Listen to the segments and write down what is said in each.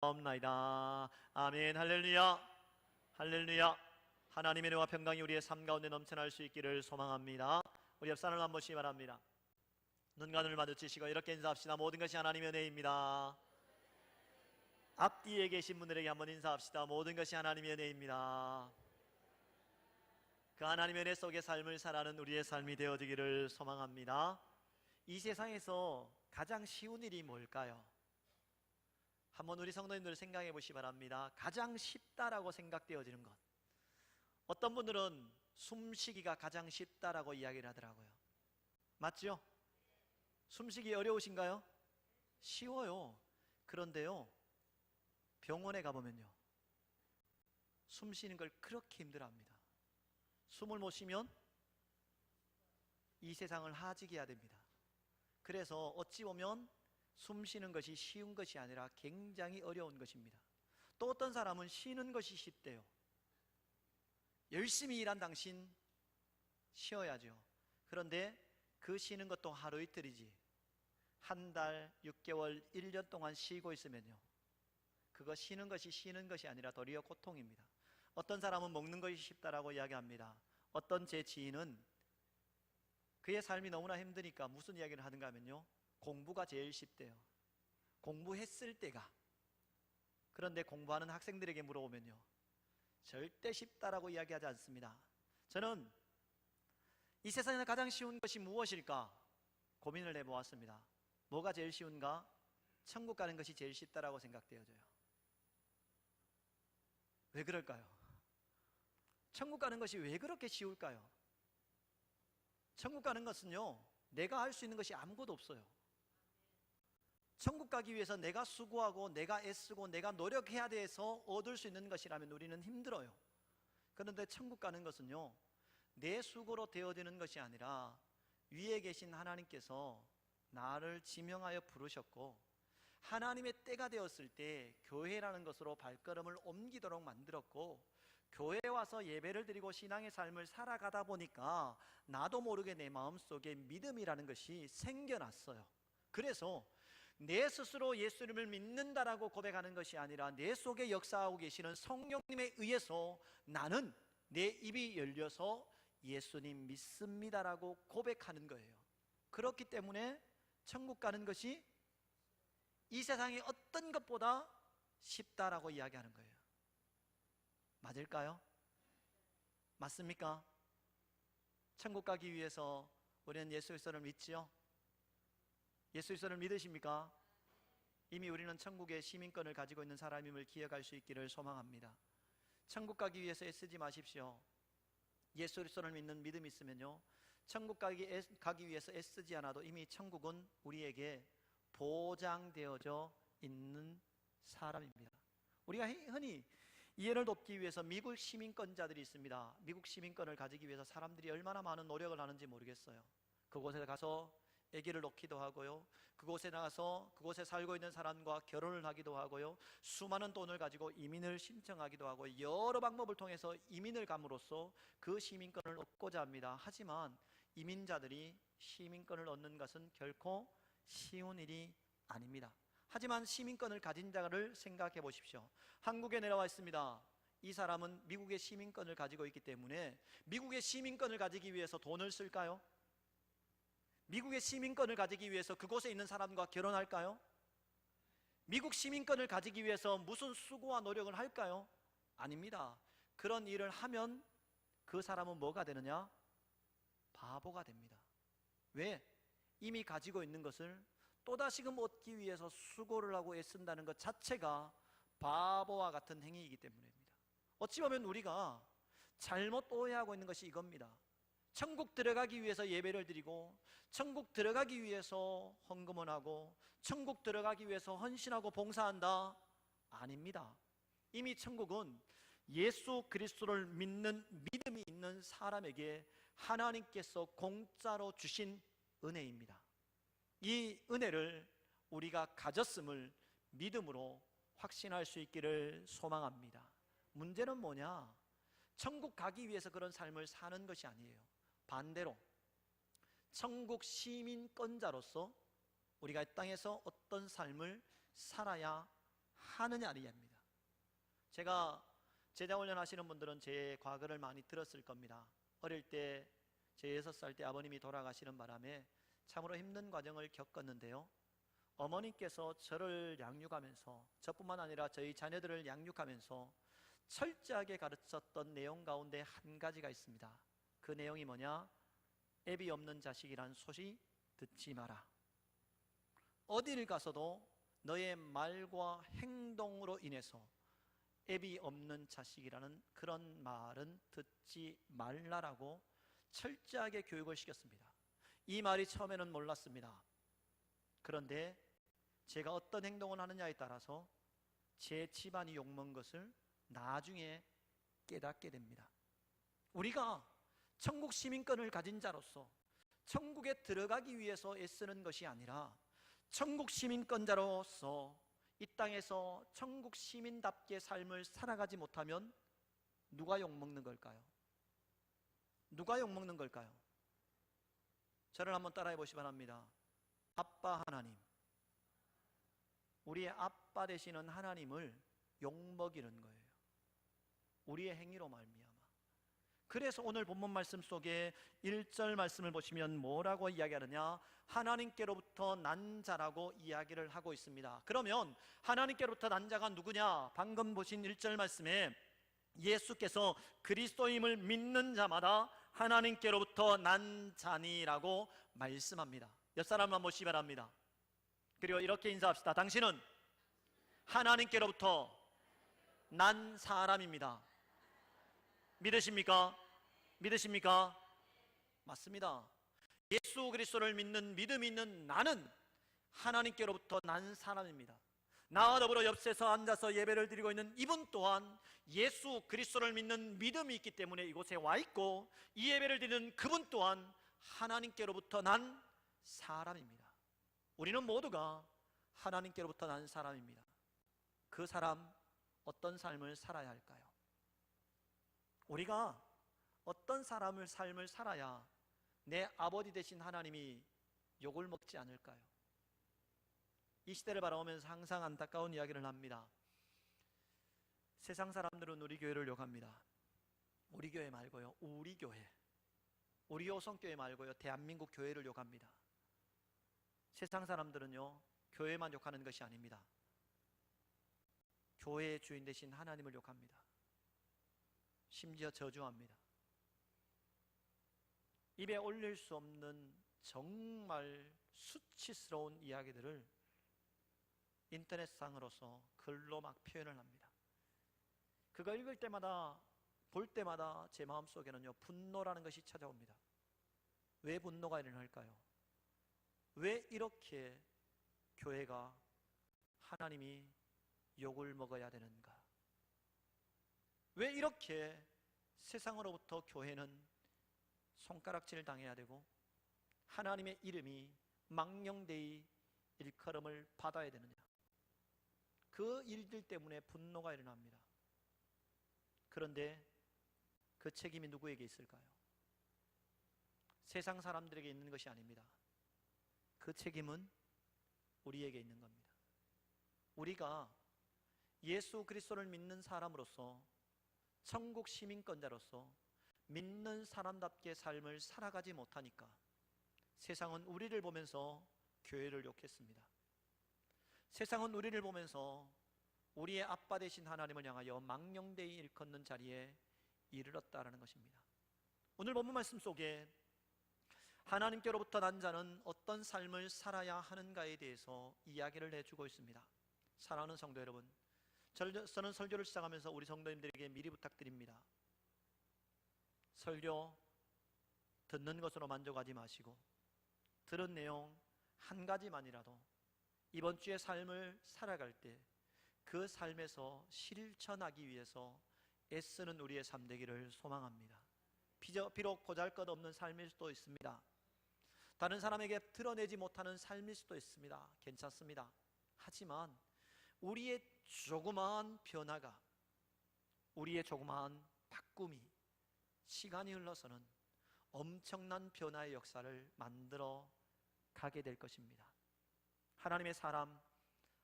없나이다. 아멘. 할렐루야. 할렐루야. 하나님의 은혜와 평강이 우리의 삶 가운데 넘쳐날 수 있기를 소망합니다. 우리 옆 사람을 한 번씩 말합니다. 눈과 눈을 마주치시고 이렇게 인사합시다. 모든 것이 하나님의 은혜입니다. 앞뒤에 계신 분들에게 한번 인사합시다. 모든 것이 하나님의 은혜입니다. 그 하나님의 은혜 속의 삶을 살아가는 우리의 삶이 되어지기를 소망합니다. 이 세상에서 가장 쉬운 일이 뭘까요? 한번 우리 성도님들 생각해 보시기 바랍니다. 가장 쉽다라고 생각되어지는 것. 어떤 분들은 숨쉬기가 가장 쉽다라고 이야기를 하더라고요. 맞죠? 숨쉬기 어려우신가요? 쉬워요. 그런데요, 병원에 가보면요, 숨 쉬는 걸 그렇게 힘들어합니다. 숨을 못 쉬면 이 세상을 하직해야 됩니다. 그래서 어찌 보면 숨 쉬는 것이 쉬운 것이 아니라 굉장히 어려운 것입니다. 또 어떤 사람은 쉬는 것이 쉽대요. 열심히 일한 당신 쉬어야죠. 그런데 그 쉬는 것도 하루 이틀이지 한 달, 6개월, 1년 동안 쉬고 있으면요, 그거 쉬는 것이 아니라 도리어 고통입니다. 어떤 사람은 먹는 것이 쉽다라고 이야기합니다. 어떤 제 지인은 그의 삶이 너무나 힘드니까 무슨 이야기를 하는가 하면요, 공부가 제일 쉽대요. 공부했을 때가. 그런데 공부하는 학생들에게 물어보면요, 절대 쉽다라고 이야기하지 않습니다. 저는 이 세상에서 가장 쉬운 것이 무엇일까 고민을 해보았습니다. 뭐가 제일 쉬운가? 천국 가는 것이 제일 쉽다라고 생각되어져요. 왜 그럴까요? 천국 가는 것이 왜 그렇게 쉬울까요? 천국 가는 것은요, 내가 할 수 있는 것이 아무것도 없어요. 천국 가기 위해서 내가 수고하고 내가 애쓰고 내가 노력해야 돼서 얻을 수 있는 것이라면 우리는 힘들어요. 그런데 천국 가는 것은요, 내 수고로 되어지는 것이 아니라 위에 계신 하나님께서 나를 지명하여 부르셨고 하나님의 때가 되었을 때 교회라는 것으로 발걸음을 옮기도록 만들었고, 교회에 와서 예배를 드리고 신앙의 삶을 살아가다 보니까 나도 모르게 내 마음속에 믿음이라는 것이 생겨났어요. 그래서 내 스스로 예수님을 믿는다라고 고백하는 것이 아니라 내 속에 역사하고 계시는 성령님에 의해서 나는 내 입이 열려서 예수님 믿습니다라고 고백하는 거예요. 그렇기 때문에 천국 가는 것이 이 세상의 어떤 것보다 쉽다라고 이야기하는 거예요. 맞을까요? 맞습니까? 천국 가기 위해서 우리는 예수 그리스도를 믿지요? 예수 그리스도를 믿으십니까? 이미 우리는 천국의 시민권을 가지고 있는 사람임을 기억할 수 있기를 소망합니다. 천국 가기 위해서 애쓰지 마십시오. 예수 그리스도를 믿는 믿음이 있으면요, 천국 가기 위해서 애쓰지 않아도 이미 천국은 우리에게 보장되어져 있는 사람입니다. 우리가 흔히 이해를 돕기 위해서 미국 시민권자들이 있습니다. 미국 시민권을 가지기 위해서 사람들이 얼마나 많은 노력을 하는지 모르겠어요. 그곳에 가서 아기를 놓기도 하고요, 그곳에 나가서 그곳에 살고 있는 사람과 결혼을 하기도 하고요, 수많은 돈을 가지고 이민을 신청하기도 하고 여러 방법을 통해서 이민을 감으로써 그 시민권을 얻고자 합니다. 하지만 이민자들이 시민권을 얻는 것은 결코 쉬운 일이 아닙니다. 하지만 시민권을 가진 자를 생각해 보십시오. 한국에 내려와 있습니다. 이 사람은 미국의 시민권을 가지고 있기 때문에 미국의 시민권을 가지기 위해서 돈을 쓸까요? 미국의 시민권을 가지기 위해서 그곳에 있는 사람과 결혼할까요? 미국 시민권을 가지기 위해서 무슨 수고와 노력을 할까요? 아닙니다. 그런 일을 하면 그 사람은 뭐가 되느냐? 바보가 됩니다. 왜? 이미 가지고 있는 것을 또다시금 얻기 위해서 수고를 하고 애쓴다는 것 자체가 바보와 같은 행위이기 때문입니다. 어찌 보면 우리가 잘못 오해하고 있는 것이 이겁니다. 천국 들어가기 위해서 예배를 드리고 천국 들어가기 위해서 헌금을 하고 천국 들어가기 위해서 헌신하고 봉사한다? 아닙니다. 이미 천국은 예수 그리스도를 믿는 믿음이 있는 사람에게 하나님께서 공짜로 주신 은혜입니다. 이 은혜를 우리가 가졌음을 믿음으로 확신할 수 있기를 소망합니다. 문제는 뭐냐? 천국 가기 위해서 그런 삶을 사는 것이 아니에요. 반대로 천국 시민권자로서 우리가 이 땅에서 어떤 삶을 살아야 하느냐는 이야기입니다. 제가 제자훈련 하시는 분들은 제 과거를 많이 들었을 겁니다. 어릴 때 제 6살 때 아버님이 돌아가시는 바람에 참으로 힘든 과정을 겪었는데요, 어머니께서 저를 양육하면서, 저뿐만 아니라 저희 자녀들을 양육하면서 철저하게 가르쳤던 내용 가운데 한 가지가 있습니다. 그 내용이 뭐냐? 애비 없는 자식이란 소식 듣지 마라. 어딜 가서도 너의 말과 행동으로 인해서 애비 없는 자식이라는 그런 말은 듣지 말라라고 철저하게 교육을 시켰습니다. 이 말이 처음에는 몰랐습니다. 그런데 제가 어떤 행동을 하느냐에 따라서 제 집안이 욕먹은 것을 나중에 깨닫게 됩니다. 우리가 천국 시민권을 가진 자로서 천국에 들어가기 위해서 애쓰는 것이 아니라 천국 시민권자로서 이 땅에서 천국 시민답게 삶을 살아가지 못하면 누가 욕먹는 걸까요? 누가 욕먹는 걸까요? 저를 한번 따라해 보시기 바랍니다. 아빠 하나님, 우리의 아빠 되시는 하나님을 욕먹이는 거예요. 우리의 행위로 말미암아. 그래서 오늘 본문 말씀 속에 1절 말씀을 보시면 뭐라고 이야기하느냐? 하나님께로부터 난 자라고 이야기를 하고 있습니다. 그러면 하나님께로부터 난 자가 누구냐? 방금 보신 1절 말씀에 예수께서 그리스도임을 믿는 자마다 하나님께로부터 난 자니라고 말씀합니다. 옆 사람만 보시기 바랍니다. 그리고 이렇게 인사합시다. 당신은 하나님께로부터 난 사람입니다. 믿으십니까? 믿으십니까? 맞습니다. 예수 그리스도를 믿는 믿음이 있는 나는 하나님께로부터 난 사람입니다. 나와 더불어 옆에서 앉아서 예배를 드리고 있는 이분 또한 예수 그리스도를 믿는 믿음이 있기 때문에 이곳에 와 있고, 이 예배를 드리는 그분 또한 하나님께로부터 난 사람입니다. 우리는 모두가 하나님께로부터 난 사람입니다. 그 사람 어떤 삶을 살아야 할까요? 우리가 어떤 삶을 살아야 내 아버지 되신 하나님이 욕을 먹지 않을까요? 이 시대를 바라보면서 항상 안타까운 이야기를 합니다. 세상 사람들은 우리 교회를 욕합니다. 우리 교회 말고요, 우리 교회, 우리 호성교회 말고요, 대한민국 교회를 욕합니다. 세상 사람들은요, 교회만 욕하는 것이 아닙니다. 교회의 주인 되신 하나님을 욕합니다. 심지어 저주합니다. 입에 올릴 수 없는 정말 수치스러운 이야기들을 인터넷상으로서 글로 막 표현을 합니다. 그거 읽을 때마다, 볼 때마다 제 마음속에는요, 분노라는 것이 찾아옵니다. 왜 분노가 일어날까요? 왜 이렇게 교회가, 하나님이 욕을 먹어야 되는가? 왜 이렇게 세상으로부터 교회는 손가락질 당해야 되고 하나님의 이름이 망령되이 일컬음을 받아야 되느냐? 그 일들 때문에 분노가 일어납니다. 그런데 그 책임이 누구에게 있을까요? 세상 사람들에게 있는 것이 아닙니다. 그 책임은 우리에게 있는 겁니다. 우리가 예수 그리스도를 믿는 사람으로서, 천국 시민권자로서 믿는 사람답게 삶을 살아가지 못하니까 세상은 우리를 보면서 교회를 욕했습니다. 세상은 우리를 보면서 우리의 아빠 되신 하나님을 향하여 망령되이 일컫는 자리에 이르렀다라는 것입니다. 오늘 본문 말씀 속에 하나님께로부터 난 자는 어떤 삶을 살아야 하는가에 대해서 이야기를 해주고 있습니다. 사랑하는 성도 여러분, 저는 설교를 시작하면서 우리 성도님들에게 미리 부탁드립니다. 설교 듣는 것으로 만족하지 마시고 들은 내용 한 가지만이라도 이번 주의 삶을 살아갈 때 그 삶에서 실천하기 위해서 애쓰는 우리의 삶 되기를 소망합니다. 비록 보잘것없는 삶일 수도 있습니다. 다른 사람에게 드러내지 못하는 삶일 수도 있습니다. 괜찮습니다. 하지만 우리의 조그마한 변화가, 우리의 조그마한 바꿈이 시간이 흘러서는 엄청난 변화의 역사를 만들어 가게 될 것입니다. 하나님의 사람,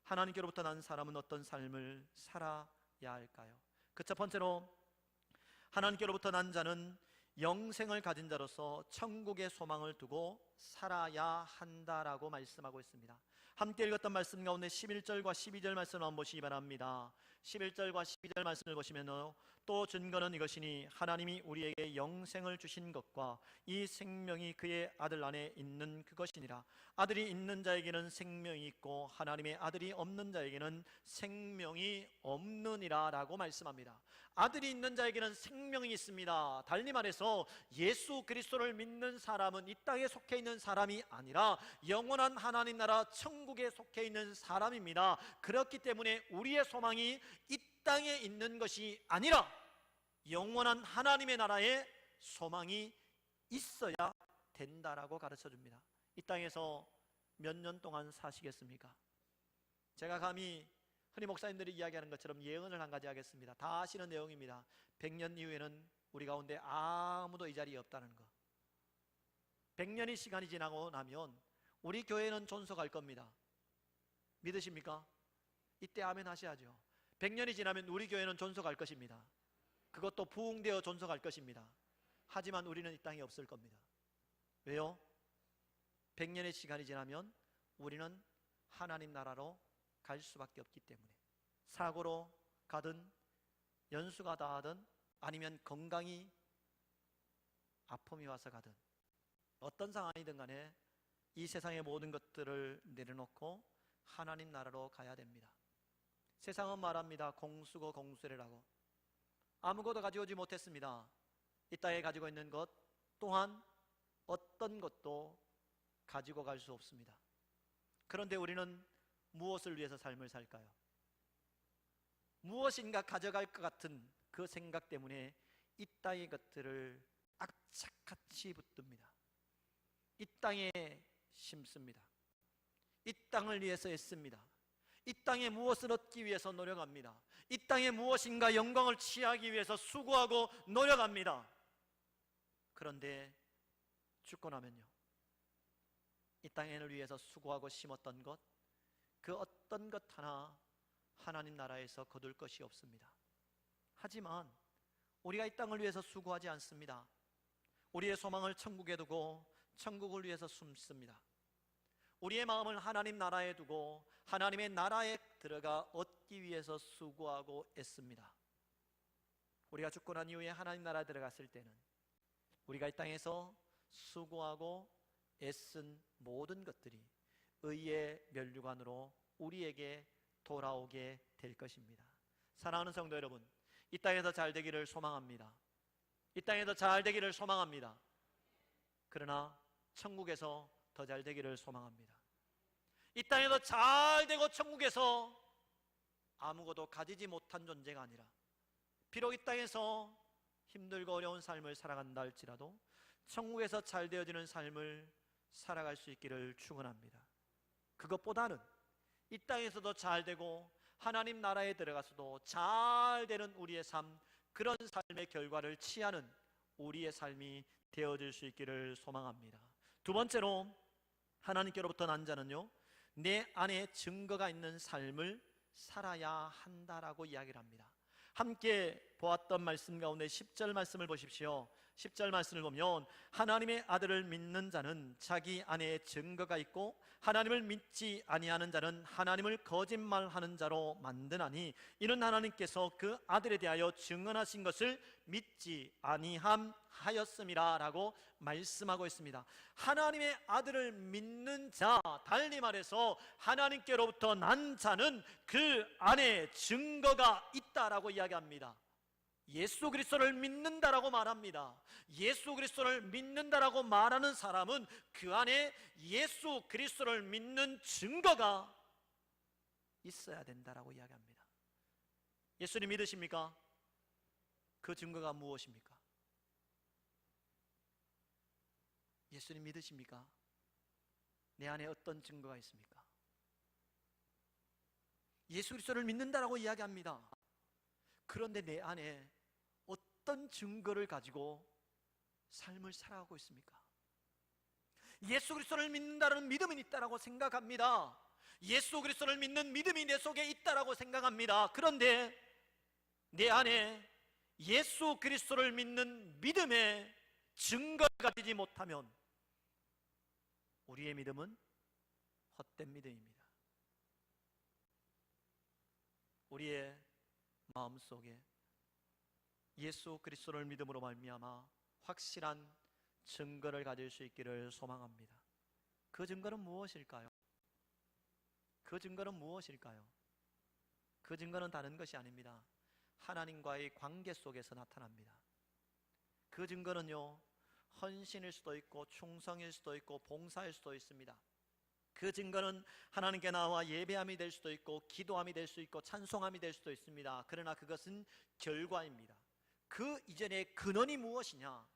하나님께로부터 난 사람은 어떤 삶을 살아야 할까요? 그 첫 번째로, 하나님께로부터 난 자는 영생을 가진 자로서 천국의 소망을 두고 살아야 한다라고 말씀하고 있습니다. 함께 읽었던 말씀 가운데 11절과 12절 말씀을 한번 보시기 바랍니다. 11절과 12절 말씀을 보시면, 또 증거는 이것이니 하나님이 우리에게 영생을 주신 것과 이 생명이 그의 아들 안에 있는 그것이니라. 아들이 있는 자에게는 생명이 있고 하나님의 아들이 없는 자에게는 생명이 없느니라 라고 말씀합니다. 아들이 있는 자에게는 생명이 있습니다. 달리 말해서 예수 그리스도를 믿는 사람은 이 땅에 속해 있는 사람이 아니라 영원한 하나님 나라 천국에 속해 있는 사람입니다. 그렇기 때문에 우리의 소망이 이 땅에 있는 것이 아니라 영원한 하나님의 나라에 소망이 있어야 된다라고 가르쳐 줍니다. 이 땅에서 몇 년 동안 사시겠습니까? 제가 감히 흔히 목사님들이 이야기하는 것처럼 예언을 한 가지 하겠습니다. 다 아시는 내용입니다. 100년 이후에는 우리 가운데 아무도 이 자리에 없다는 거. 100년의 시간이 지나고 나면 우리 교회는 존속할 겁니다. 믿으십니까? 이때 아멘 하셔야죠. 100년이 지나면 우리 교회는 존속할 것입니다. 그것도 부흥되어 존속할 것입니다. 하지만 우리는 이 땅에 없을 겁니다. 왜요? 100년의 시간이 지나면 우리는 하나님 나라로 갈 수밖에 없기 때문에. 사고로 가든 연수가 닿든 아니면 건강이 아픔이 와서 가든 어떤 상황이든 간에 이 세상의 모든 것들을 내려놓고 하나님 나라로 가야 됩니다. 세상은 말합니다. 공수고 공수래라고. 아무것도 가져오지 못했습니다. 이 땅에 가지고 있는 것 또한 어떤 것도 가지고 갈 수 없습니다. 그런데 우리는 무엇을 위해서 삶을 살까요? 무엇인가 가져갈 것 같은 그 생각 때문에 이 땅의 것들을 악착같이 붙듭니다. 이 땅에 심습니다. 이 땅을 위해서 애씁니다. 이 땅에 무엇을 얻기 위해서 노력합니다. 이 땅에 무엇인가 영광을 취하기 위해서 수고하고 노력합니다. 그런데 죽고 나면요, 이 땅을 위해서 수고하고 심었던 것, 그 어떤 것 하나 하나님 나라에서 거둘 것이 없습니다. 하지만 우리가 이 땅을 위해서 수고하지 않습니다. 우리의 소망을 천국에 두고 천국을 위해서 숨습니다. 우리의 마음을 하나님 나라에 두고 하나님의 나라에 들어가 얻기 위해서 수고하고 애씁니다. 우리가 죽고 난 이후에 하나님 나라에 들어갔을 때는 우리가 이 땅에서 수고하고 애쓴 모든 것들이 의의 면류관으로 우리에게 돌아오게 될 것입니다. 사랑하는 성도 여러분, 이 땅에서 잘 되기를 소망합니다. 이 땅에서 잘 되기를 소망합니다. 그러나 천국에서 더 잘 되기를 소망합니다. 이 땅에서 잘 되고 천국에서 아무것도 가지지 못한 존재가 아니라, 비록 이 땅에서 힘들고 어려운 삶을 살아간다 할지라도 천국에서 잘 되어지는 삶을 살아갈 수 있기를 축원합니다. 그것보다는 이 땅에서도 잘 되고 하나님 나라에 들어가서도 잘 되는 우리의 삶, 그런 삶의 결과를 취하는 우리의 삶이 되어질 수 있기를 소망합니다. 두 번째로, 하나님께로부터 난 자는요, 내 안에 증거가 있는 삶을 살아야 한다라고 이야기를 합니다. 함께 보았던 말씀 가운데 10절 말씀을 보십시오. 10절 말씀을 보면, 하나님의 아들을 믿는 자는 자기 안에 증거가 있고 하나님을 믿지 아니하는 자는 하나님을 거짓말하는 자로 만드나니 이는 하나님께서 그 아들에 대하여 증언하신 것을 믿지 아니함하였음이라 라고 말씀하고 있습니다. 하나님의 아들을 믿는 자, 달리 말해서 하나님께로부터 난 자는 그 안에 증거가 있다라고 이야기합니다. 예수 그리스도를 믿는다라고 말합니다. 예수 그리스도를 믿는다라고 말하는 사람은 그 안에 예수 그리스도를 믿는 증거가 있어야 된다라고 이야기합니다. 예수님 믿으십니까? 그 증거가 무엇입니까? 예수님 믿으십니까? 내 안에 어떤 증거가 있습니까? 예수 그리스도를 믿는다라고 이야기합니다. 그런데 내 안에 어떤 증거를 가지고 삶을 살아가고 있습니까? 예수 그리스도를 믿는다는 믿음은 있다라고 생각합니다. 예수 그리스도를 믿는 믿음이 내 속에 있다라고 생각합니다. 그런데 내 안에 예수 그리스도를 믿는 믿음의 증거를 가지지 못하면 우리의 믿음은 헛된 믿음입니다. 우리의 마음속에 예수 그리스도를 믿음으로 말미암아 확실한 증거를 가질 수 있기를 소망합니다. 그 증거는 무엇일까요? 그 증거는 무엇일까요? 그 증거는 다른 것이 아닙니다. 하나님과의 관계 속에서 나타납니다. 그 증거는요, 헌신일 수도 있고 충성일 수도 있고 봉사일 수도 있습니다. 그 증거는 하나님께 나와 예배함이 될 수도 있고 기도함이 될 수 있고 찬송함이 될 수도 있습니다. 그러나 그것은 결과입니다. 그 이전의 근원이 무엇이냐?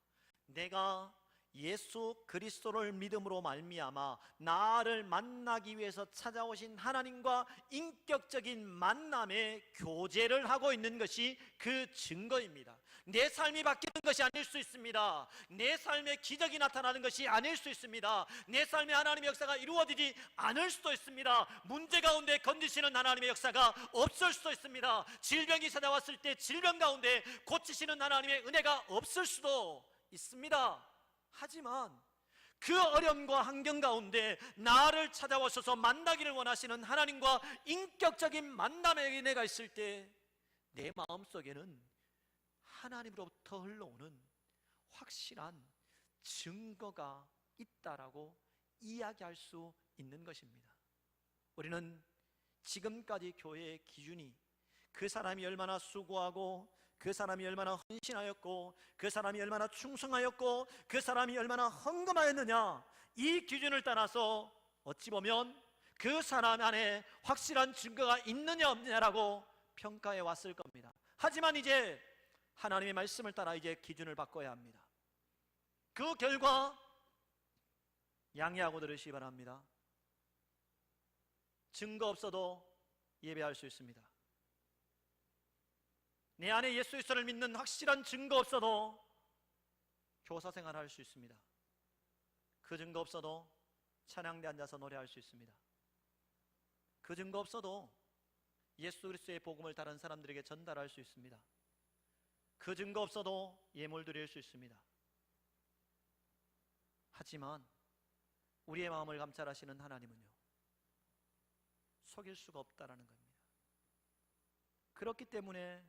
내가 예수 그리스도를 믿음으로 말미암아 나를 만나기 위해서 찾아오신 하나님과 인격적인 만남의 교제를 하고 있는 것이 그 증거입니다. 내 삶이 바뀌는 것이 아닐 수 있습니다. 내 삶에 기적이 나타나는 것이 아닐 수 있습니다. 내 삶에 하나님의 역사가 이루어지지 않을 수도 있습니다. 문제 가운데 건지시는 하나님의 역사가 없을 수도 있습니다. 질병이 찾아왔을 때 질병 가운데 고치시는 하나님의 은혜가 없을 수도 있습니다. 하지만 그 어려움과 환경 가운데 나를 찾아오셔서 만나기를 원하시는 하나님과 인격적인 만남의 은혜가 있을 때 내 마음속에는 하나님으로부터 흘러오는 확실한 증거가 있다라고 이야기할 수 있는 것입니다. 우리는 지금까지 교회의 기준이 그 사람이 얼마나 수고하고 그 사람이 얼마나 헌신하였고 그 사람이 얼마나 충성하였고 그 사람이 얼마나 헌금하였느냐, 이 기준을 따라서 어찌 보면 그 사람 안에 확실한 증거가 있느냐 없느냐라고 평가해 왔을 겁니다. 하지만 이제 하나님의 말씀을 따라 이제 기준을 바꿔야 합니다. 그 결과 양해하고 들으시기 바랍니다. 증거 없어도 예배할 수 있습니다. 내 안에 예수 그리스도를 믿는 확실한 증거 없어도 교사 생활할 수 있습니다. 그 증거 없어도 찬양대 앉아서 노래할 수 있습니다. 그 증거 없어도 예수 그리스도의 복음을 다른 사람들에게 전달할 수 있습니다. 그 증거 없어도 예물 드릴 수 있습니다. 하지만 우리의 마음을 감찰하시는 하나님은요, 속일 수가 없다라는 겁니다. 그렇기 때문에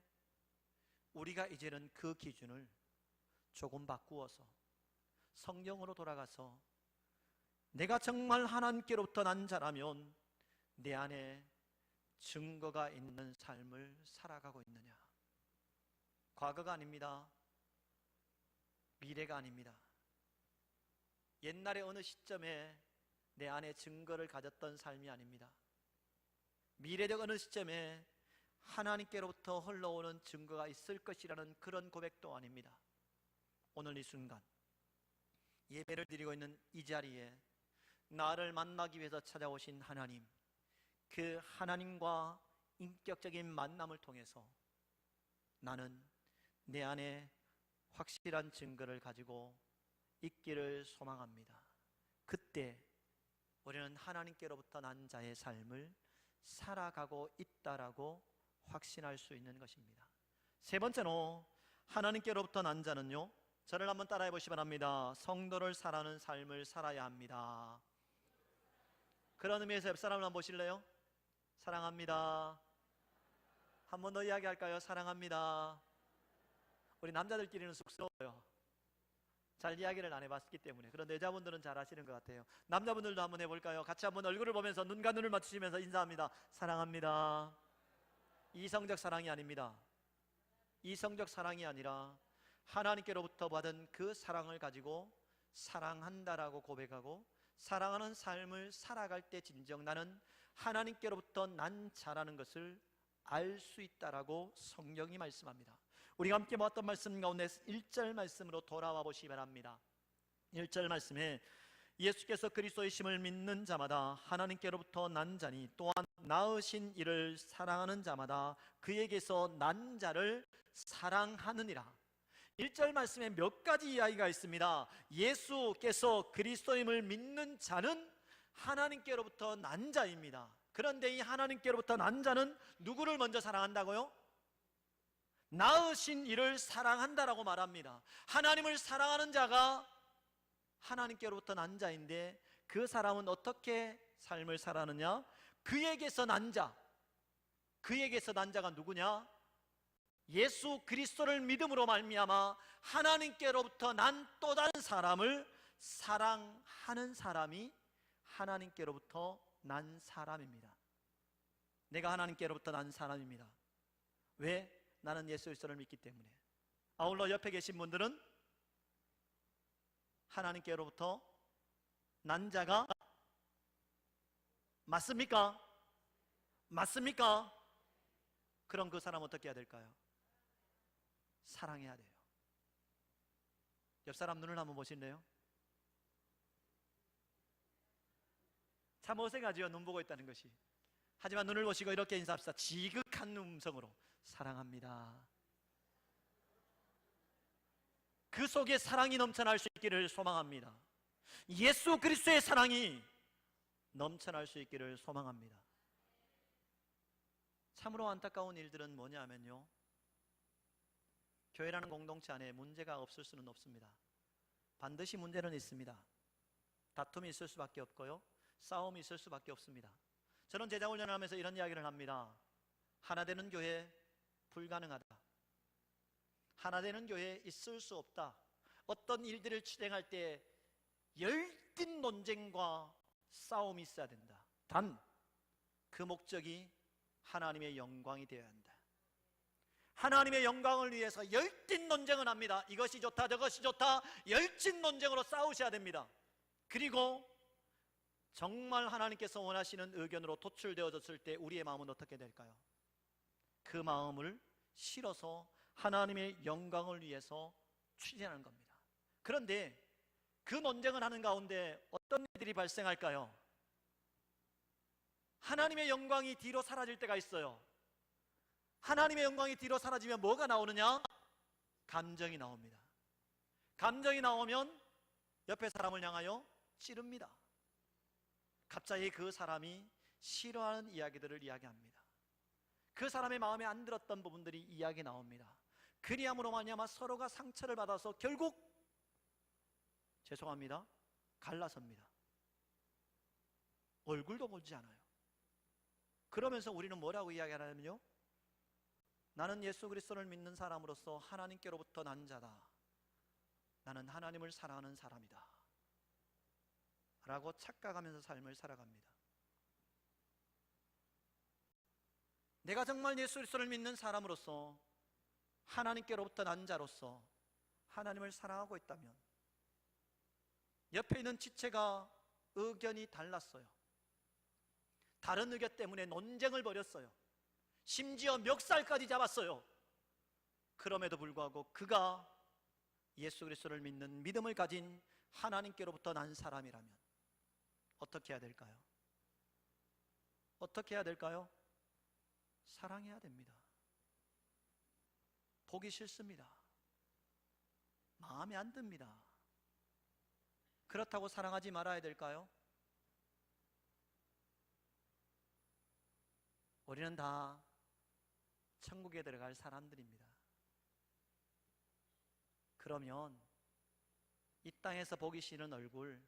우리가 이제는 그 기준을 조금 바꾸어서 성경으로 돌아가서 내가 정말 하나님께로부터 난 자라면 내 안에 증거가 있는 삶을 살아가고 있느냐. 과거가 아닙니다. 미래가 아닙니다. 옛날에 어느 시점에 내 안에 증거를 가졌던 삶이 아닙니다. 미래적 어느 시점에 하나님께로부터 흘러오는 증거가 있을 것이라는 그런 고백도 아닙니다. 오늘 이 순간 예배를 드리고 있는 이 자리에 나를 만나기 위해서 찾아오신 하나님, 그 하나님과 인격적인 만남을 통해서 나는 내 안에 확실한 증거를 가지고 있기를 소망합니다. 그때 우리는 하나님께로부터 난 자의 삶을 살아가고 있다라고 확신할 수 있는 것입니다. 세 번째로, 하나님께로부터 난 자는요, 저를 한번 따라해 보시기 바랍니다. 성도를 사랑하는 삶을 살아야 합니다. 그런 의미에서 옆 사람을 한번 보실래요? 사랑합니다. 한 번 더 이야기할까요? 사랑합니다. 우리 남자들끼리는 쑥스러워요. 잘 이야기를 안 해봤기 때문에. 그런데 여자분들은 잘 하시는 것 같아요. 남자분들도 한번 해볼까요? 같이 한번 얼굴을 보면서 눈과 눈을 맞추시면서 인사합니다. 사랑합니다. 이성적 사랑이 아닙니다. 이성적 사랑이 아니라 하나님께로부터 받은 그 사랑을 가지고 사랑한다라고 고백하고 사랑하는 삶을 살아갈 때 진정 나는 하나님께로부터 난 자라는 것을 알 수 있다라고 성경이 말씀합니다. 우리가 함께 보았던 말씀 가운데 1절 말씀으로 돌아와 보시기 바랍니다. 1절 말씀에 예수께서 그리스도의 심을 믿는 자마다 하나님께로부터 난 자니 또한 낳으신 이를 사랑하는 자마다 그에게서 난 자를 사랑하느니라. 1절 말씀에 몇 가지 이야기가 있습니다. 예수께서 그리스도임을 믿는 자는 하나님께로부터 난 자입니다. 그런데 이 하나님께로부터 난 자는 누구를 먼저 사랑한다고요? 낳으신 이를 사랑한다라고 말합니다. 하나님을 사랑하는 자가 하나님께로부터 난 자인데, 그 사람은 어떻게 삶을 살아느냐? 그에게서 난 자, 그에게서 난 자가 누구냐? 예수 그리스도를 믿음으로 말미암아 하나님께로부터 난 또 다른 사람을 사랑하는 사람이 하나님께로부터 난 사람입니다. 내가 하나님께로부터 난 사람입니다. 왜? 나는 예수 그리스도를 믿기 때문에. 아울러 옆에 계신 분들은 하나님께로부터 난 자가 맞습니까? 맞습니까? 그럼 그 사람 어떻게 해야 될까요? 사랑해야 돼요. 옆 사람 눈을 한번 보실래요? 참 어색하지요, 눈 보고 있다는 것이. 하지만 눈을 보시고 이렇게 인사합시다. 지극한 음성으로 사랑합니다. 그 속에 사랑이 넘쳐날 수 있기를 소망합니다. 예수 그리스도의 사랑이 넘쳐날 수 있기를 소망합니다. 참으로 안타까운 일들은 뭐냐면요, 교회라는 공동체 안에 문제가 없을 수는 없습니다. 반드시 문제는 있습니다. 다툼이 있을 수밖에 없고요, 싸움이 있을 수밖에 없습니다. 저는 제자훈련을 하면서 이런 이야기를 합니다. 하나 되는 교회 불가능하다. 하나 되는 교회에 있을 수 없다. 어떤 일들을 실행할 때 열띤 논쟁과 싸움이 있어야 된다. 단 그 목적이 하나님의 영광이 되어야 한다. 하나님의 영광을 위해서 열띤 논쟁을 합니다. 이것이 좋다 저것이 좋다 열띤 논쟁으로 싸우셔야 됩니다. 그리고 정말 하나님께서 원하시는 의견으로 도출되어졌을 때 우리의 마음은 어떻게 될까요? 그 마음을 실어서 하나님의 영광을 위해서 추진하는 겁니다. 그런데 그 논쟁을 하는 가운데 어떤 일들이 발생할까요? 하나님의 영광이 뒤로 사라질 때가 있어요. 하나님의 영광이 뒤로 사라지면 뭐가 나오느냐? 감정이 나옵니다. 감정이 나오면 옆에 사람을 향하여 찌릅니다. 갑자기 그 사람이 싫어하는 이야기들을 이야기합니다. 그 사람의 마음에 안 들었던 부분들이 이야기 나옵니다. 그리함으로 말미암아 서로가 상처를 받아서 결국 죄송합니다, 갈라섭니다. 얼굴도 보지 않아요. 그러면서 우리는 뭐라고 이야기하냐면요, 나는 예수 그리스도를 믿는 사람으로서 하나님께로부터 난 자다. 나는 하나님을 사랑하는 사람이다 라고 착각하면서 삶을 살아갑니다. 내가 정말 예수 그리스도를 믿는 사람으로서 하나님께로부터 난 자로서 하나님을 사랑하고 있다면 옆에 있는 지체가 의견이 달랐어요. 다른 의견 때문에 논쟁을 벌였어요. 심지어 멱살까지 잡았어요. 그럼에도 불구하고 그가 예수 그리스도를 믿는 믿음을 가진 하나님께로부터 난 사람이라면 어떻게 해야 될까요? 어떻게 해야 될까요? 사랑해야 됩니다. 보기 싫습니다. 마음에 안 듭니다. 그렇다고 사랑하지 말아야 될까요? 우리는 다 천국에 들어갈 사람들입니다. 그러면 이 땅에서 보기 싫은 얼굴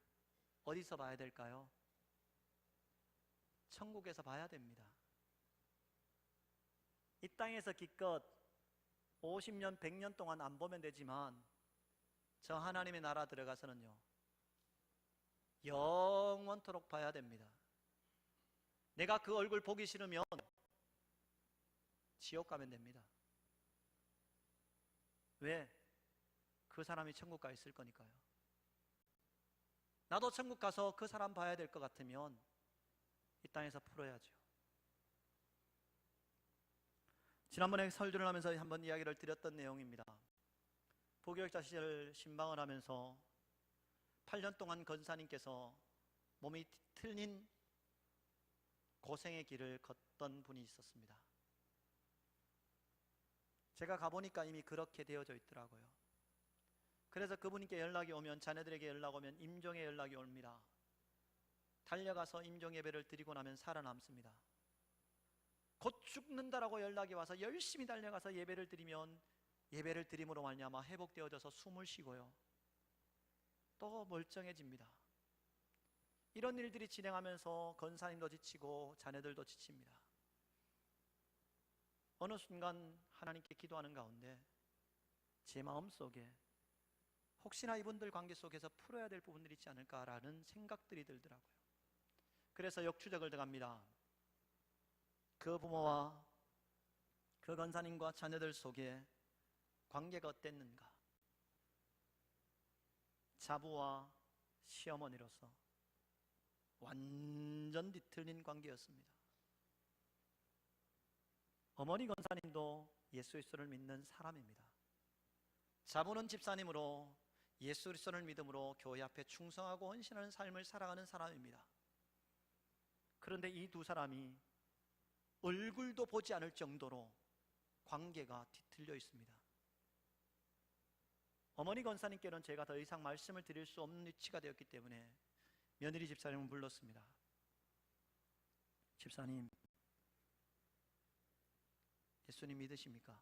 어디서 봐야 될까요? 천국에서 봐야 됩니다. 이 땅에서 기껏 50년, 100년 동안 안 보면 되지만 저 하나님의 나라 들어가서는요, 영원토록 봐야 됩니다. 내가 그 얼굴 보기 싫으면 지옥 가면 됩니다. 왜? 그 사람이 천국 가 있을 거니까요. 나도 천국 가서 그 사람 봐야 될 것 같으면 이 땅에서 풀어야죠. 지난번에 설교를 하면서 한번 이야기를 드렸던 내용입니다. 부교육자 시절 신방을 하면서 8년 동안 권사님께서 몸이 틀린 고생의 길을 걷던 분이 있었습니다. 제가 가보니까 이미 그렇게 되어져 있더라고요. 그래서 그분께 연락이 오면, 자녀들에게 연락 오면 임종의 연락이 옵니다. 달려가서 임종 예배를 드리고 나면 살아남습니다. 곧 죽는다라고 연락이 와서 열심히 달려가서 예배를 드리면 예배를 드림으로 말미암아 회복되어져서 숨을 쉬고요, 또 멀쩡해집니다. 이런 일들이 진행하면서 권사님도 지치고 자녀들도 지칩니다. 어느 순간 하나님께 기도하는 가운데 제 마음속에 혹시나 이분들 관계 속에서 풀어야 될 부분들이 있지 않을까라는 생각들이 들더라고요. 그래서 역추적을 들어갑니다. 그 부모와 그 권사님과 자녀들 속에 관계가 어땠는가? 자부와 시어머니로서 완전 뒤틀린 관계였습니다. 어머니 권사님도 예수 그리스도를 믿는 사람입니다. 자부는 집사님으로 예수 그리스도를 믿음으로 교회 앞에 충성하고 헌신하는 삶을 살아가는 사람입니다. 그런데 이 두 사람이 얼굴도 보지 않을 정도로 관계가 뒤틀려 있습니다. 어머니 권사님께는 제가 더 이상 말씀을 드릴 수 없는 위치가 되었기 때문에 며느리 집사님을 불렀습니다. 집사님, 예수님 믿으십니까?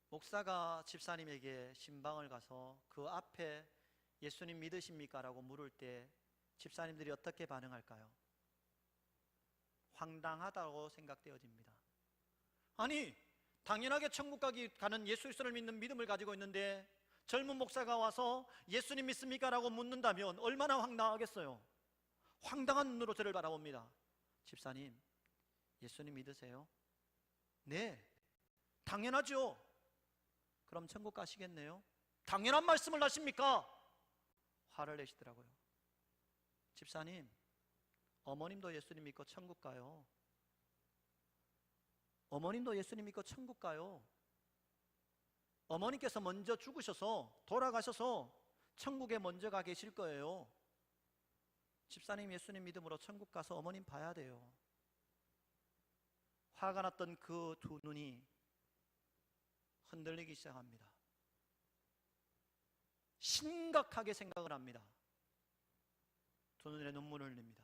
목사가 집사님에게 신방을 가서 그 앞에 예수님 믿으십니까? 라고 물을 때 집사님들이 어떻게 반응할까요? 황당하다고 생각되어집니다. 아니, 당연하게 천국 가는 예수 그리스도를 믿는 믿음을 가지고 있는데 젊은 목사가 와서 예수님 믿습니까? 라고 묻는다면 얼마나 황당하겠어요. 황당한 눈으로 저를 바라봅니다. 집사님, 예수님 믿으세요? 네, 당연하죠. 그럼 천국 가시겠네요? 당연한 말씀을 하십니까? 화를 내시더라고요. 집사님, 어머님도 예수님 믿고 천국 가요. 어머님도 예수님 믿고 천국 가요. 어머니께서 먼저 죽으셔서 돌아가셔서 천국에 먼저 가 계실 거예요. 집사님 예수님 믿음으로 천국 가서 어머님 봐야 돼요. 화가 났던 그 두 눈이 흔들리기 시작합니다. 심각하게 생각을 합니다. 두 눈에 눈물을 흘립니다.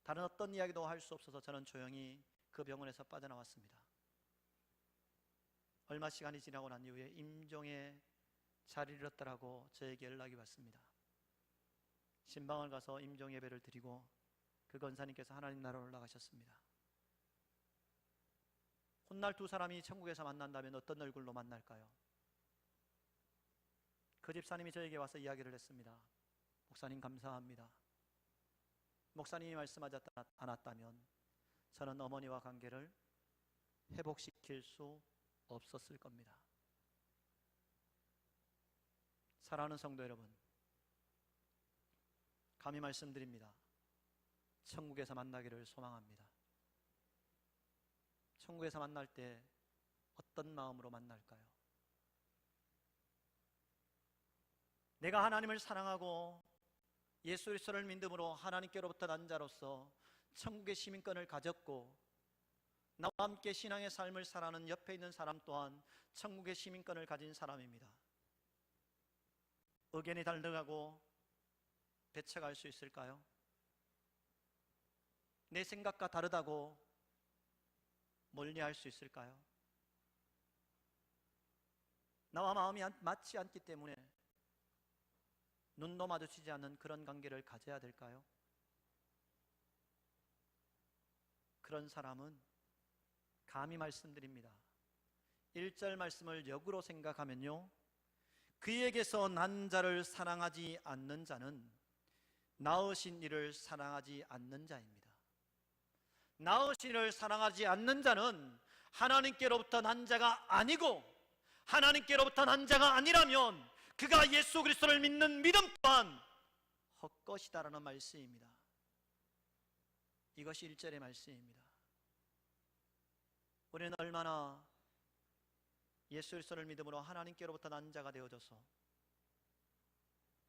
다른 어떤 이야기도 할 수 없어서 저는 조용히 그 병원에서 빠져나왔습니다. 얼마 시간이 지나고 난 이후에 임종에 자리를 잃었다라고 저에게 연락이 왔습니다. 신방을 가서 임종 예배를 드리고 그 권사님께서 하나님 나라로 올라가셨습니다. 훗날 두 사람이 천국에서 만난다면 어떤 얼굴로 만날까요? 그 집사님이 저에게 와서 이야기를 했습니다. 목사님 감사합니다. 목사님이 말씀하지 않았다면 저는 어머니와 관계를 회복시킬 수 없었을 겁니다. 사랑하는 성도 여러분, 감히 말씀드립니다. 천국에서 만나기를 소망합니다. 천국에서 만날 때 어떤 마음으로 만날까요? 내가 하나님을 사랑하고 예수 그리스도를 믿음으로 하나님께로부터 난 자로서 천국의 시민권을 가졌고 나와 함께 신앙의 삶을 살아가는 옆에 있는 사람 또한 천국의 시민권을 가진 사람입니다. 의견이 다르고 배척할 수 있을까요? 내 생각과 다르다고 멀리할 수 있을까요? 나와 마음이 맞지 않기 때문에 눈도 마주치지 않는 그런 관계를 가져야 될까요? 그런 사람은 감히 말씀드립니다. 1절 말씀을 역으로 생각하면요, 그에게서 난 자를 사랑하지 않는 자는 낳으신 이를 사랑하지 않는 자입니다. 낳으신 이를 사랑하지 않는 자는 하나님께로부터 난 자가 아니고, 하나님께로부터 난 자가 아니라면 그가 예수 그리스도를 믿는 믿음 또한 헛것이다라는 말씀입니다. 이것이 1절의 말씀입니다. 우리는 얼마나 예수 그리스도를 믿음으로 하나님께로부터 난 자가 되어져서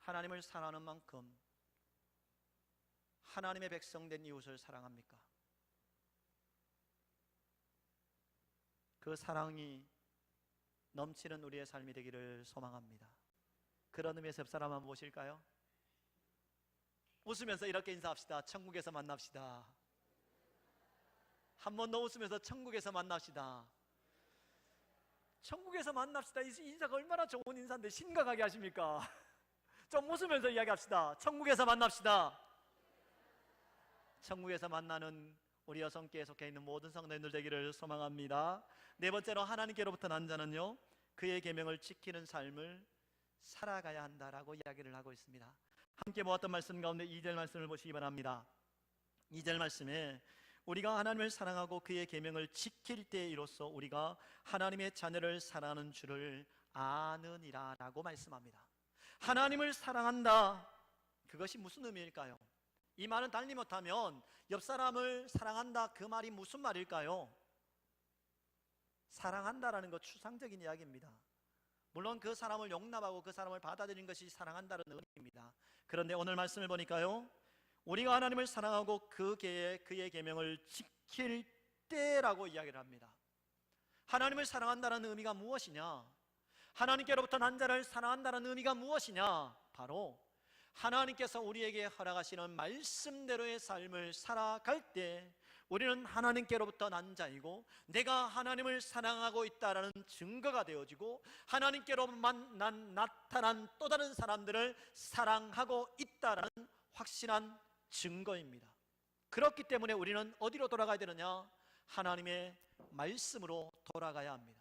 하나님을 사랑하는 만큼 하나님의 백성된 이웃을 사랑합니까? 그 사랑이 넘치는 우리의 삶이 되기를 소망합니다. 그런 의미에서 옆 사람 한번 보실까요? 웃으면서 이렇게 인사합시다. 천국에서 만납시다. 한 번 더 웃으면서 천국에서 만납시다. 천국에서 만납시다. 이 인사가 얼마나 좋은 인사인데 심각하게 하십니까? 좀 웃으면서 이야기합시다. 천국에서 만납시다. 천국에서 만나는 우리 여성교회에 속해 있는 모든 성도님들 되기를 소망합니다. 네 번째로, 하나님께로부터 난 자는요, 그의 계명을 지키는 삶을 살아가야 한다라고 이야기를 하고 있습니다. 함께 모았던 말씀 가운데 2절 말씀을 보시기 바랍니다. 2절 말씀에 우리가 하나님을 사랑하고 그의 계명을 지킬 때이로써 우리가 하나님의 자녀를 사랑하는 줄을 아느니라 라고 말씀합니다. 하나님을 사랑한다, 그것이 무슨 의미일까요? 이 말은 달리 못하면 옆 사람을 사랑한다, 그 말이 무슨 말일까요? 사랑한다라는 것 추상적인 이야기입니다. 물론 그 사람을 용납하고 그 사람을 받아들이는 것이 사랑한다는 의미입니다. 그런데 오늘 말씀을 보니까요, 우리가 하나님을 사랑하고 그의 계명을 지킬 때라고 이야기를 합니다. 하나님을 사랑한다는 의미가 무엇이냐? 하나님께로부터 난 자를 사랑한다는 의미가 무엇이냐? 바로 하나님께서 우리에게 허락하시는 말씀대로의 삶을 살아갈 때 우리는 하나님께로부터 난 자이고, 내가 하나님을 사랑하고 있다는 증거가 되어지고, 하나님께로만 나타난 또 다른 사람들을 사랑하고 있다는 확실한 증거입니다. 그렇기 때문에 우리는 어디로 돌아가야 되느냐? 하나님의 말씀으로 돌아가야 합니다.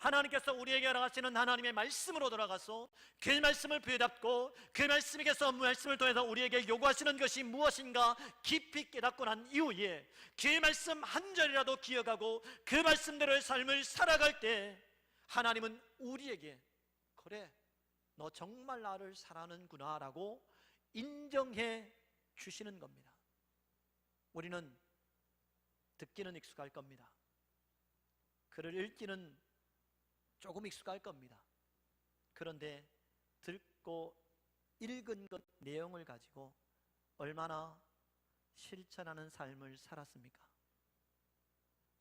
하나님께서 우리에게 허락하시는 하나님의 말씀으로 돌아가서 그 말씀을 부여잡고 그 말씀에게서 말씀을 통해서 우리에게 요구하시는 것이 무엇인가 깊이 깨닫고 난 이후에 그 말씀 한 절이라도 기억하고 그 말씀대로의 삶을 살아갈 때 하나님은 우리에게, 그래, 너 정말 나를 사랑하는구나 라고 인정해 주시는 겁니다. 우리는 듣기는 익숙할 겁니다. 글을 읽기는 조금 익숙할 겁니다. 그런데 듣고 읽은 것 내용을 가지고 얼마나 실천하는 삶을 살았습니까?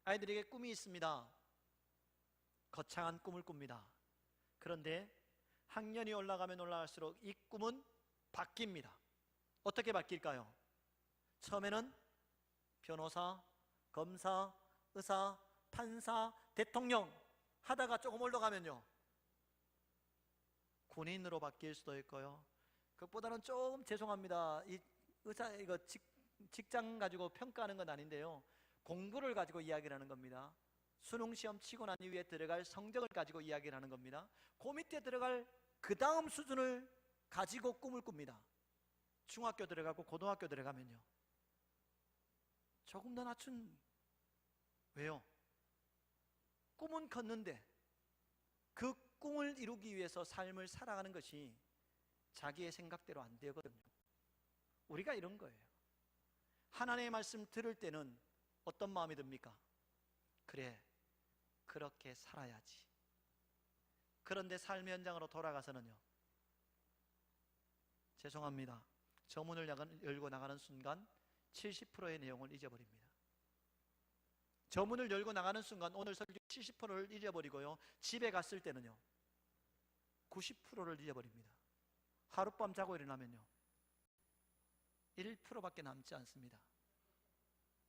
아이들에게 꿈이 있습니다. 거창한 꿈을 꿉니다. 그런데 학년이 올라가면 올라갈수록 이 꿈은 바뀝니다. 어떻게 바뀔까요? 처음에는 변호사, 검사, 의사, 판사, 대통령 하다가 조금 올라가면요, 군인으로 바뀔 수도 있고요. 그것보다는 조금, 죄송합니다, 이 의사 이거 직장 가지고 평가하는 건 아닌데요, 공부를 가지고 이야기를 하는 겁니다. 수능 시험 치고 난 이후에 들어갈 성적을 가지고 이야기를 하는 겁니다. 그 밑에 들어갈 그 다음 수준을 가지고 꿈을 꿉니다. 중학교 들어가고 고등학교 들어가면요, 조금 더 낮춘, 왜요? 꿈은 컸는데 그 꿈을 이루기 위해서 삶을 살아가는 것이 자기의 생각대로 안 되거든요. 우리가 이런 거예요. 하나님의 말씀 들을 때는 어떤 마음이 듭니까? 그래, 그렇게 살아야지. 그런데 삶의 현장으로 돌아가서는요, 죄송합니다, 저문을 열고 나가는 순간 70%의 내용을 잊어버립니다. 저문을 열고 나가는 순간 오늘 설교 70%를 잊어버리고요, 집에 갔을 때는요 90%를 잊어버립니다. 하룻밤 자고 일어나면요 1%밖에 남지 않습니다.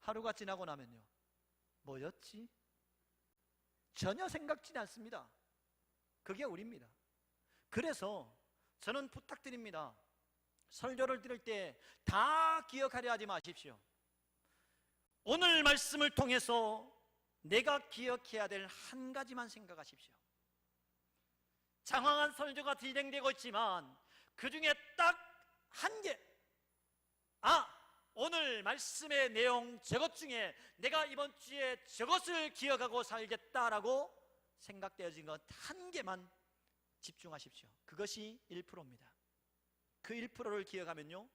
하루가 지나고 나면요, 뭐였지? 전혀 생각지지 않습니다. 그게 우리입니다. 그래서 저는 부탁드립니다. 설교를 들을 때 다 기억하려 하지 마십시오. 오늘 말씀을 통해서 내가 기억해야 될 한 가지만 생각하십시오. 장황한 설교가 진행되고 있지만 그 중에 딱 한 개, 오늘 말씀의 내용 저것 중에 내가 이번 주에 저것을 기억하고 살겠다라고 생각되어진 것 한 개만 집중하십시오. 그것이 1%입니다. 그 1%를 기억하면요,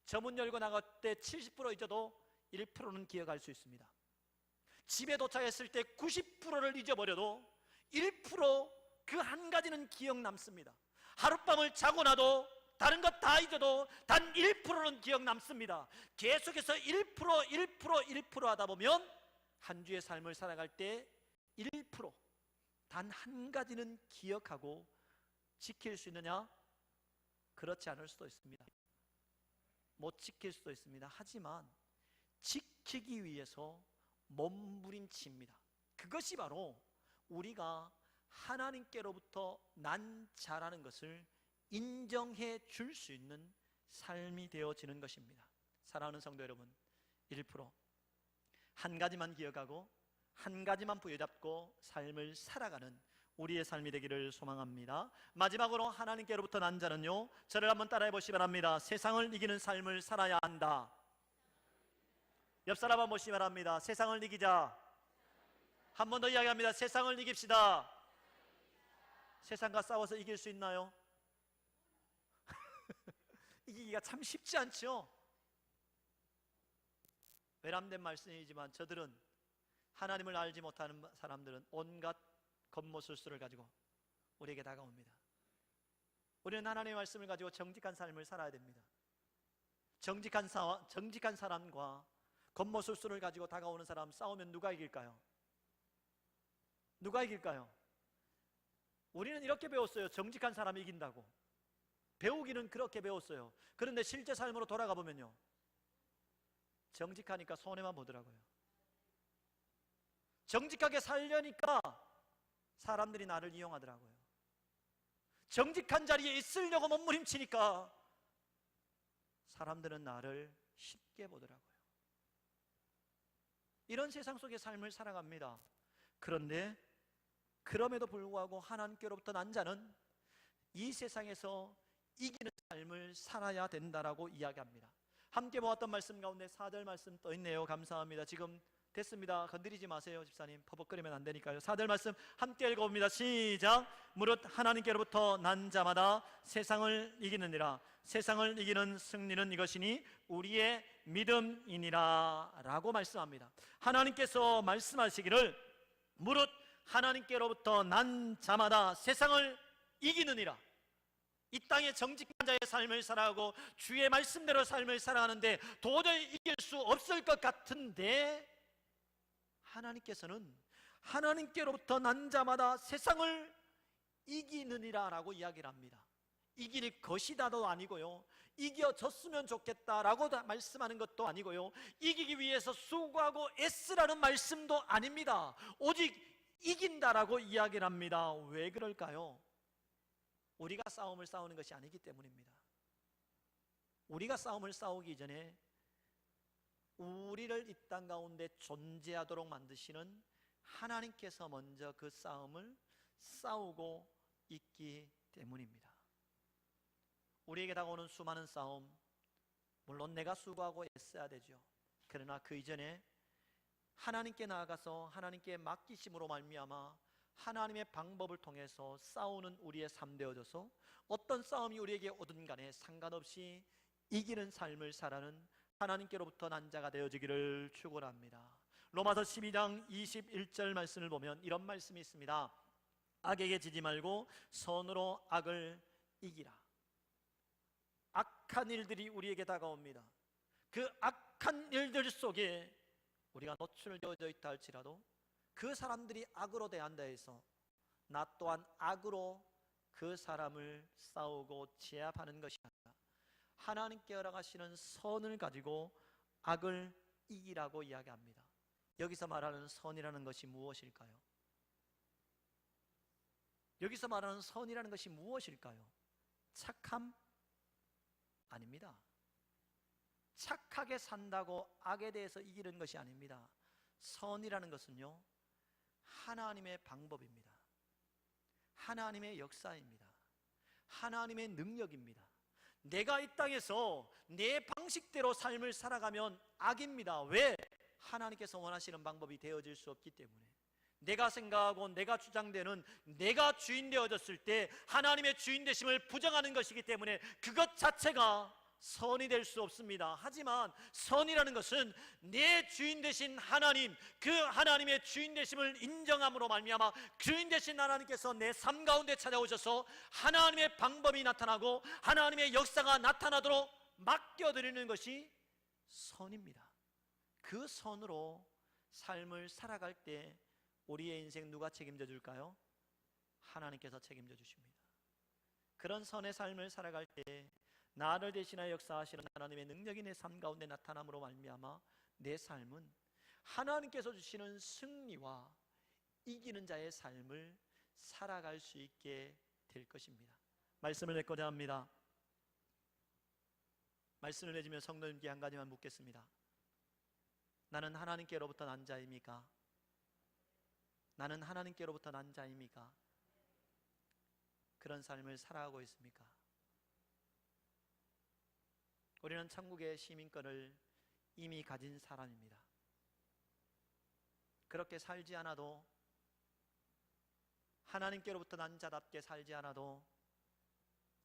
저문 열고 나갈 때 70% 잊어도 1%는 기억할 수 있습니다. 집에 도착했을 때 90%를 잊어버려도 1%, 그 한 가지는 기억 남습니다. 하룻밤을 자고 나도 다른 것 다 잊어도 단 1%는 기억 남습니다. 계속해서 1% 하다 보면 한 주의 삶을 살아갈 때 1%, 단 한 가지는 기억하고 지킬 수 있느냐? 그렇지 않을 수도 있습니다. 못 지킬 수도 있습니다. 하지만 지키기 위해서 몸부림칩니다. 그것이 바로 우리가 하나님께로부터 난 자라는 것을 인정해 줄 수 있는 삶이 되어지는 것입니다. 사랑하는 성도 여러분, 1%, 한 가지만 기억하고 한 가지만 부여잡고 삶을 살아가는 우리의 삶이 되기를 소망합니다. 마지막으로 하나님께로부터 난 자는요, 저를 한번 따라해 보시기 바랍니다. 세상을 이기는 삶을 살아야 한다. 옆 사람 한번 보시기 바랍니다. 세상을 이기자. 한 번 더 이야기합니다. 세상을 이깁시다. 세상과 싸워서 이길 수 있나요? 이기기가 참 쉽지 않죠. 외람된 말씀이지만 저들은, 하나님을 알지 못하는 사람들은 온갖 겉모술수를 가지고 우리에게 다가옵니다. 우리는 하나님의 말씀을 가지고 정직한 삶을 살아야 됩니다. 정직한 사람과 겉모술수를 가지고 다가오는 사람 싸우면 누가 이길까요? 누가 이길까요? 우리는 이렇게 배웠어요. 정직한 사람이 이긴다고. 배우기는 그렇게 배웠어요. 그런데 실제 삶으로 돌아가 보면요, 정직하니까 손해만 보더라고요. 정직하게 살려니까 사람들이 나를 이용하더라고요. 정직한 자리에 있으려고 몸부림치니까 사람들은 나를 쉽게 보더라고요. 이런 세상 속의 삶을 살아갑니다. 그런데 그럼에도 불구하고 하나님께로부터 난 자는 이 세상에서 이기는 삶을 살아야 된다라고 이야기합니다. 함께 보았던 말씀 가운데 4절 말씀 떠 있네요. 감사합니다. 지금 됐습니다. 건드리지 마세요. 집사님, 퍼벅거리면 안 되니까요. 4절 말씀 함께 읽어봅니다. 시작. 무릇 하나님께로부터 난 자마다 세상을 이기느니라. 세상을 이기는 승리는 이것이니 우리의 믿음이니라 라고 말씀합니다. 하나님께서 말씀하시기를 무릇 하나님께로부터 난 자마다 세상을 이기느니라. 이 땅에 정직한 자의 삶을 살아가고 주의 말씀대로 삶을 살아가는데 도저히 이길 수 없을 것 같은데, 하나님께서는 하나님께로부터 난 자마다 세상을 이기느니라 라고 이야기를 합니다. 이길 것이다도 아니고요, 이겨졌으면 좋겠다라고 말씀하는 것도 아니고요, 이기기 위해서 수고하고 애쓰라는 말씀도 아닙니다. 오직 이긴다라고 이야기를 합니다. 왜 그럴까요? 우리가 싸움을 싸우는 것이 아니기 때문입니다. 우리가 싸움을 싸우기 전에 우리를 이 땅 가운데 존재하도록 만드시는 하나님께서 먼저 그 싸움을 싸우고 있기 때문입니다. 우리에게 다가오는 수많은 싸움, 물론 내가 수고하고 애써야 되죠. 그러나 그 이전에 하나님께 나아가서 하나님께 맡기심으로 말미암아 하나님의 방법을 통해서 싸우는 우리의 삶 되어져서 어떤 싸움이 우리에게 오든 간에 상관없이 이기는 삶을 살아가는 하나님께로부터 난 자가 되어지기를 축원합니다. 로마서 12장 21절 말씀을 보면 이런 말씀이 있습니다. 악에게 지지 말고 선으로 악을 이기라. 악한 일들이 우리에게 다가옵니다. 그 악한 일들 속에 우리가 노출되어져 있다 할지라도 그 사람들이 악으로 대한다 해서 나 또한 악으로 그 사람을 싸우고 제압하는 것이 아니라 하나님께 허락하시는 선을 가지고 악을 이기라고 이야기합니다. 여기서 말하는 선이라는 것이 무엇일까요? 여기서 말하는 선이라는 것이 무엇일까요? 착함? 아닙니다. 착하게 산다고 악에 대해서 이기는 것이 아닙니다. 선이라는 것은요, 하나님의 방법입니다. 하나님의 역사입니다. 하나님의 능력입니다. 내가 이 땅에서 내 방식대로 삶을 살아가면 악입니다. 왜? 하나님께서 원하시는 방법이 되어질 수 없기 때문에. 내가 생각하고 내가 주장되는 내가 주인 되어졌을 때 하나님의 주인 되심을 부정하는 것이기 때문에 그것 자체가 선이 될 수 없습니다. 하지만 선이라는 것은 내 주인 되신 하나님, 그 하나님의 주인 되심을 인정함으로 말미암아 주인 되신 하나님께서 내 삶 가운데 찾아오셔서 하나님의 방법이 나타나고 하나님의 역사가 나타나도록 맡겨드리는 것이 선입니다. 그 선으로 삶을 살아갈 때 우리의 인생 누가 책임져 줄까요? 하나님께서 책임져 주십니다. 그런 선의 삶을 살아갈 때 나를 대신하여 역사하시는 하나님의 능력이 내 삶 가운데 나타남으로 말미암아 내 삶은 하나님께서 주시는 승리와 이기는 자의 삶을 살아갈 수 있게 될 것입니다. 말씀을 맺고자 합니다. 말씀을 맺으며 성도님께 한 가지만 묻겠습니다. 나는 하나님께로부터 난 자입니까? 나는 하나님께로부터 난 자입니까? 그런 삶을 살아가고 있습니까? 우리는 천국의 시민권을 이미 가진 사람입니다. 그렇게 살지 않아도, 하나님께로부터 난 자답게 살지 않아도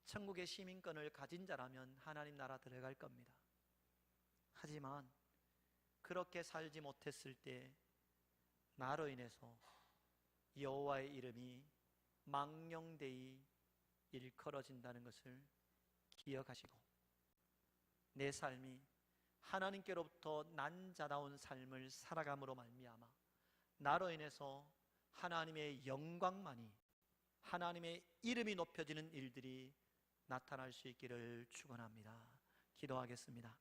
천국의 시민권을 가진 자라면 하나님 나라 들어갈 겁니다. 하지만 그렇게 살지 못했을 때 나로 인해서 여호와의 이름이 망령되이 일컬어진다는 것을 기억하시고, 내 삶이 하나님께로부터 난 자다운 삶을 살아감으로 말미암아 나로 인해서 하나님의 영광만이, 하나님의 이름이 높여지는 일들이 나타날 수 있기를 축원합니다. 기도하겠습니다.